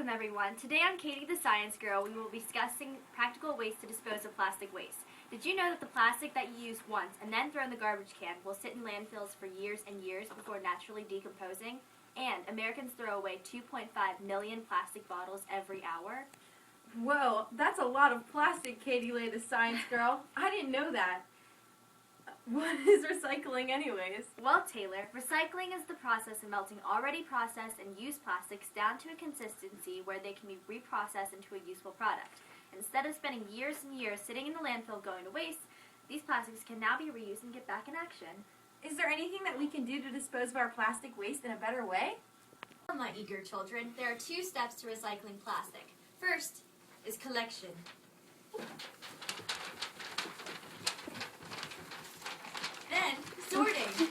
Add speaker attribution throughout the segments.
Speaker 1: Welcome everyone. Today on Katie the Science Girl, we will be discussing practical ways to dispose of plastic waste. Did you know that the plastic that you use once and then throw in the garbage can will sit in landfills for years and years before naturally decomposing? And Americans throw away 2.5 million plastic bottles every hour.
Speaker 2: Whoa, that's a lot of plastic, Katie Lay the Science Girl. I didn't know that. What is recycling anyways?
Speaker 1: Well, Taylor, recycling is the process of melting already processed and used plastics down to a consistency where they can be reprocessed into a useful product. Instead of spending years and years sitting in the landfill going to waste, these plastics can now be reused and get back in action.
Speaker 2: Is there anything that we can do to dispose of our plastic waste in a better way?
Speaker 3: For my eager children, there are 2 steps to recycling plastic. First is collection. Then, sorting.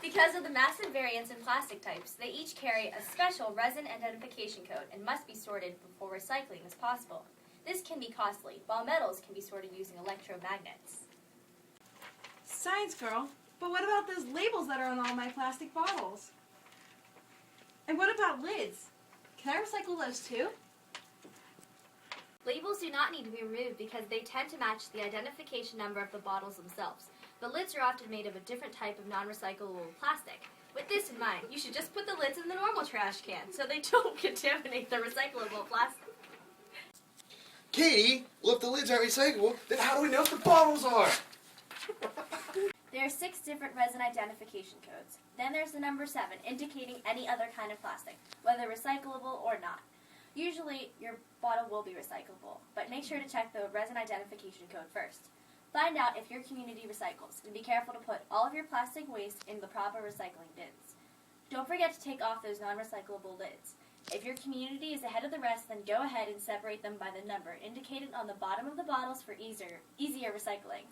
Speaker 3: Because of the massive variance in plastic types, they each carry a special resin identification code and must be sorted before recycling is possible. This can be costly, while metals can be sorted using electromagnets.
Speaker 2: Science Girl, but what about those labels that are on all my plastic bottles? And what about lids? Can I recycle those too?
Speaker 3: Labels do not need to be removed because they tend to match the identification number of the bottles themselves. But lids are often made of a different type of non-recyclable plastic. With this in mind, you should just put the lids in the normal trash can so they don't contaminate the recyclable plastic.
Speaker 4: Katie, well, if the lids aren't recyclable, then how do we know if the bottles are?
Speaker 1: There are 6 different resin identification codes. Then there's the number 7, indicating any other kind of plastic, whether recyclable or not. Usually, your bottle will be recyclable, but make sure to check the resin identification code first. Find out if your community recycles, and be careful to put all of your plastic waste in the proper recycling bins. Don't forget to take off those non-recyclable lids. If your community is ahead of the rest, then go ahead and separate them by the number indicated on the bottom of the bottles for easier recycling.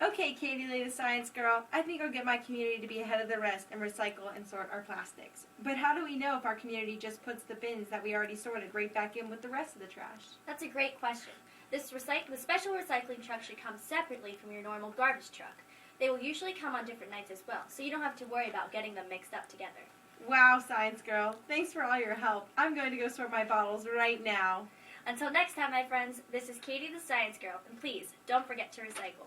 Speaker 2: Okay, Katie Lay the Science Girl, I think I'll get my community to be ahead of the rest and recycle and sort our plastics. But how do we know if our community just puts the bins that we already sorted right back in with the rest of the trash?
Speaker 1: That's a great question. The special recycling truck should come separately from your normal garbage truck. They will usually come on different nights as well, so you don't have to worry about getting them mixed up together.
Speaker 2: Wow, Science Girl, thanks for all your help. I'm going to go sort my bottles right now.
Speaker 1: Until next time, my friends, this is Katie the Science Girl, and please, don't forget to recycle.